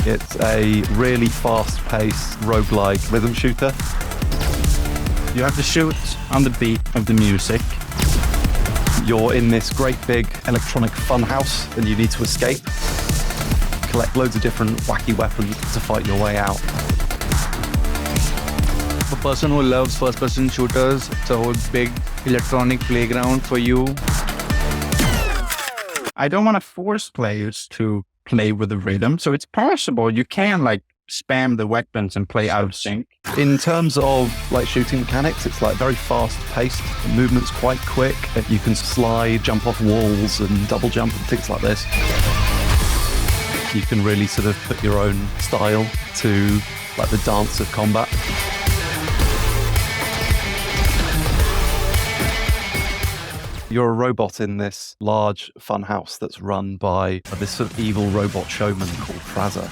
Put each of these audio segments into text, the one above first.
It's a really fast-paced roguelike rhythm shooter. You have to shoot on the beat of the music. You're in this great big electronic funhouse and you need to escape. Collect loads of different wacky weapons to fight your way out. For a person who loves first-person shooters, it's a whole big electronic playground for you. I don't want to force players to play with the rhythm, so it's possible you can like spam the weapons and play out of sync. In terms of like shooting mechanics, it's like very fast-paced. The movement's quite quick. You can slide, jump off walls and double jump and things like this. You can really sort of put your own style to like the dance of combat. You're a robot in this large fun house that's run by this sort of evil robot showman called Fraser.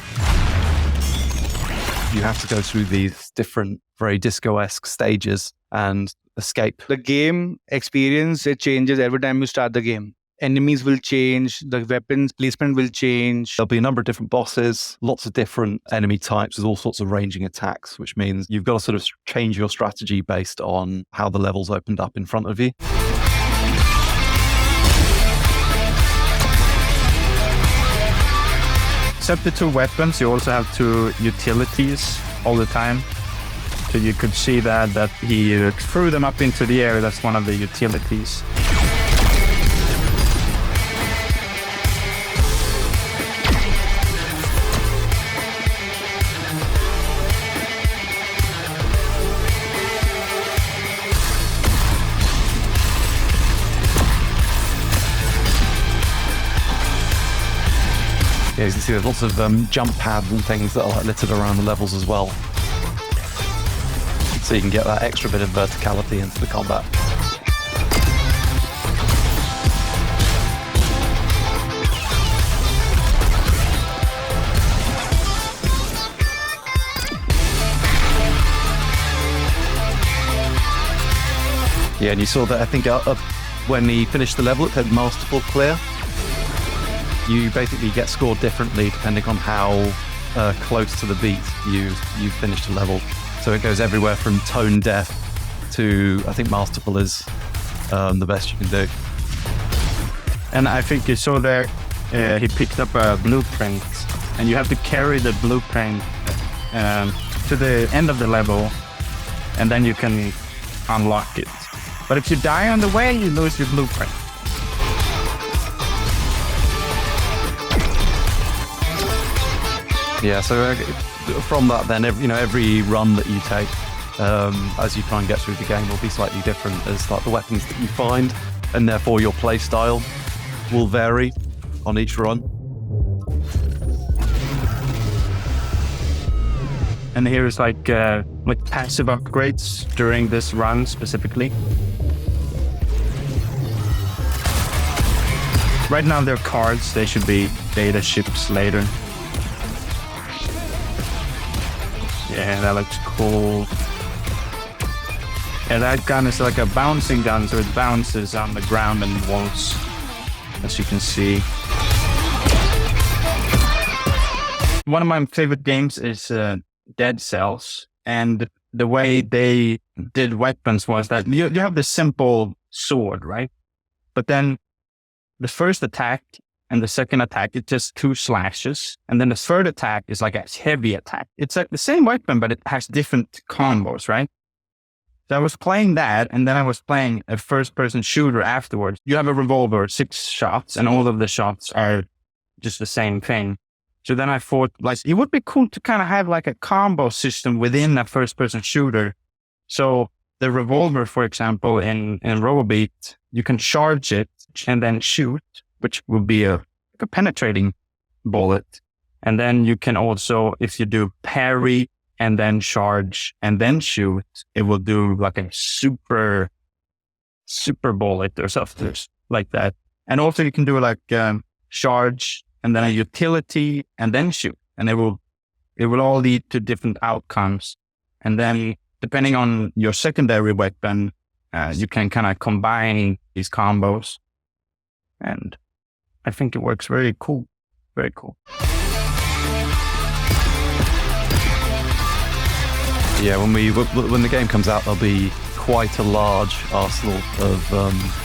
You have to go through these different, very disco-esque stages and escape. The game experience, it changes every time you start the game. Enemies will change, the weapons placement will change. There'll be a number of different bosses, lots of different enemy types with all sorts of ranging attacks, which means you've got to sort of change your strategy based on how the level's opened up in front of you. Except the two weapons, you also have two utilities all the time. So you could see that he threw them up into the air. That's one of the utilities. Yeah, you can see there's lots of jump pads and things that are like littered around the levels as well. So you can get that extra bit of verticality into the combat. Yeah, and you saw that, I think, when he finished the level, it said Masterful Clear. You basically get scored differently depending on how close to the beat you finished a level. So it goes everywhere from tone deaf to, I think Masterful is the best you can do. And I think you saw there, he picked up a blueprint, and you have to carry the blueprint to the end of the level, and then you can unlock it. But if you die on the way, you lose your blueprint. Yeah, so from that then, every run that you take, as you try and get through the game will be slightly different as like the weapons that you find, and therefore your play style will vary on each run. And here is like passive upgrades during this run specifically. Right now they're cards, they should be data ships later. Yeah, that looks cool. And that gun is like a bouncing gun, so it bounces on the ground and walls, as you can see. One of my favorite games is Dead Cells, and the way they did weapons was that you have the simple sword, right? But then the first attack and the second attack, it's just 2 slashes. And then the third attack is like a heavy attack. It's like the same weapon, but it has different combos, right? So I was playing that, and then I was playing a first-person shooter afterwards. You have a revolver, 6 shots, and all of the shots are just the same thing. So then I thought, like, it would be cool to kind of have like a combo system within a first-person shooter. So the revolver, for example, in Robobeat, you can charge it and then shoot, which will be a penetrating bullet. And then you can also, if you do parry and then charge and then shoot, it will do like a super bullet or something like that. And also you can do like charge and then a utility and then shoot. And it will all lead to different outcomes. And then depending on your secondary weapon, you can kind of combine these combos. And I think it works very cool. Very cool. Yeah, when the game comes out, there'll be quite a large arsenal of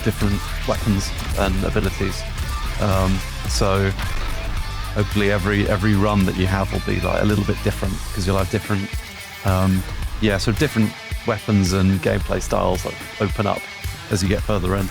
different weapons and abilities. So hopefully every run that you have will be like a little bit different, because you'll have different, sort of different weapons and gameplay styles that open up as you get further in.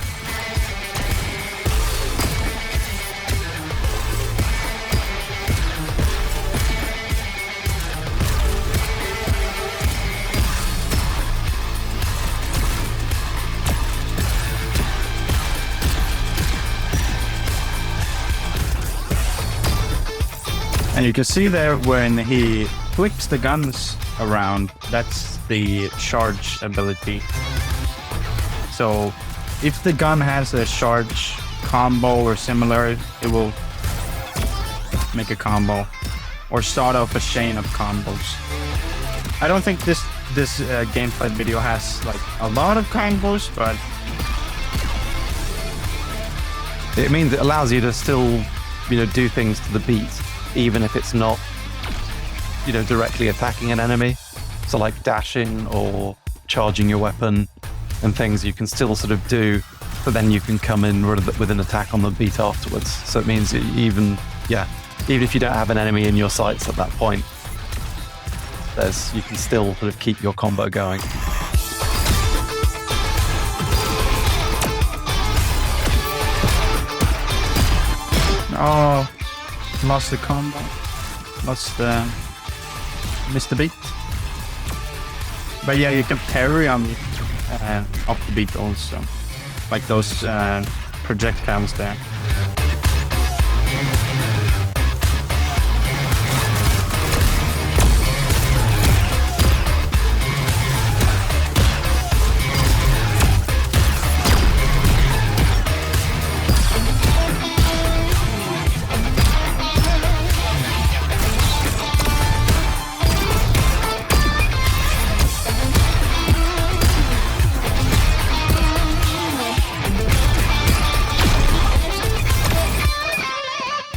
And you can see there when he flicks the guns around, that's the charge ability. So if the gun has a charge combo or similar, it will make a combo or start off a chain of combos. I don't think this gameplay video has like a lot of combos, but it means it allows you to still, do things to the beat, even if it's not, directly attacking an enemy. So like dashing or charging your weapon and things you can still sort of do, but then you can come in with an attack on the beat afterwards. So it means even if you don't have an enemy in your sights at that point, you can still sort of keep your combo going. Oh, lost the combo. Missed the beat. But yeah, you can parry on off the beat also. Like those projectiles there.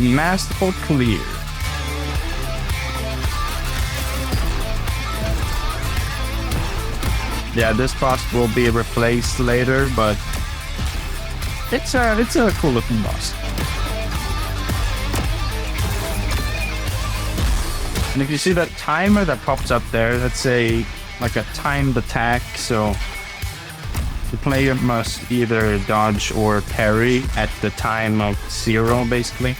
Masterful clear. Yeah, this boss will be replaced later, but it's a cool looking boss. And if you see that timer that pops up there, that's like a timed attack, so the player must either dodge or parry at the time of 0, basically.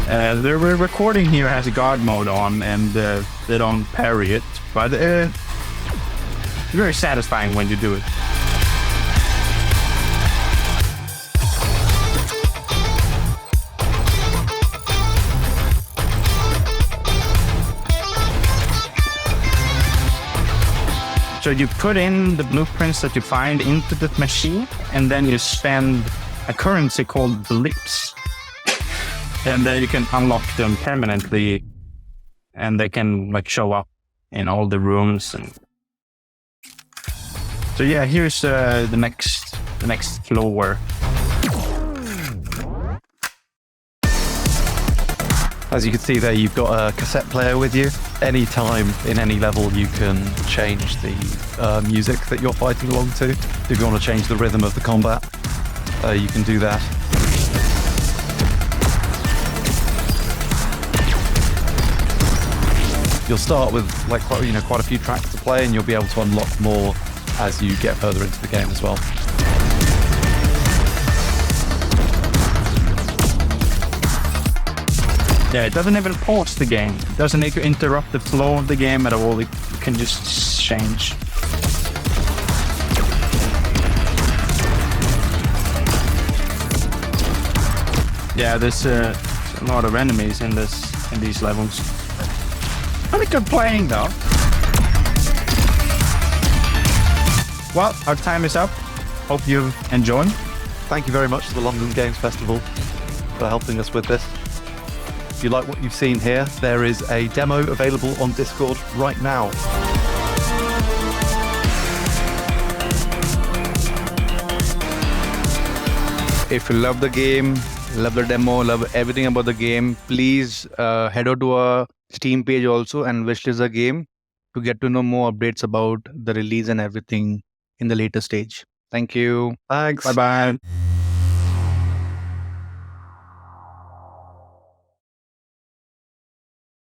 The recording here has God mode on, and they don't parry it, but it's very satisfying when you do it. So you put in the blueprints that you find into the machine, and then you spend a currency called blips. And then you can unlock them permanently, and they can like show up in all the rooms. And so yeah, here's the next floor. As you can see there, you've got a cassette player with you. Anytime in any level, you can change the music that you're fighting along to. If you want to change the rhythm of the combat, you can do that. You'll start with like quite a few tracks to play, and you'll be able to unlock more as you get further into the game as well. Yeah, it doesn't even pause the game. It doesn't need to interrupt the flow of the game at all. It can just change. Yeah, there's a lot of enemies in these levels. Pretty good playing though. Well, our time is up. Hope you've enjoyed. Thank you very much to the London Games Festival for helping us with this. If you like what you've seen here, there is a demo available on Discord right now. If you love the game, love the demo, love everything about the game, please head over to our Steam page also and wishlist the game to get to know more updates about the release and everything in the later stage. Thank you. Thanks. Bye bye.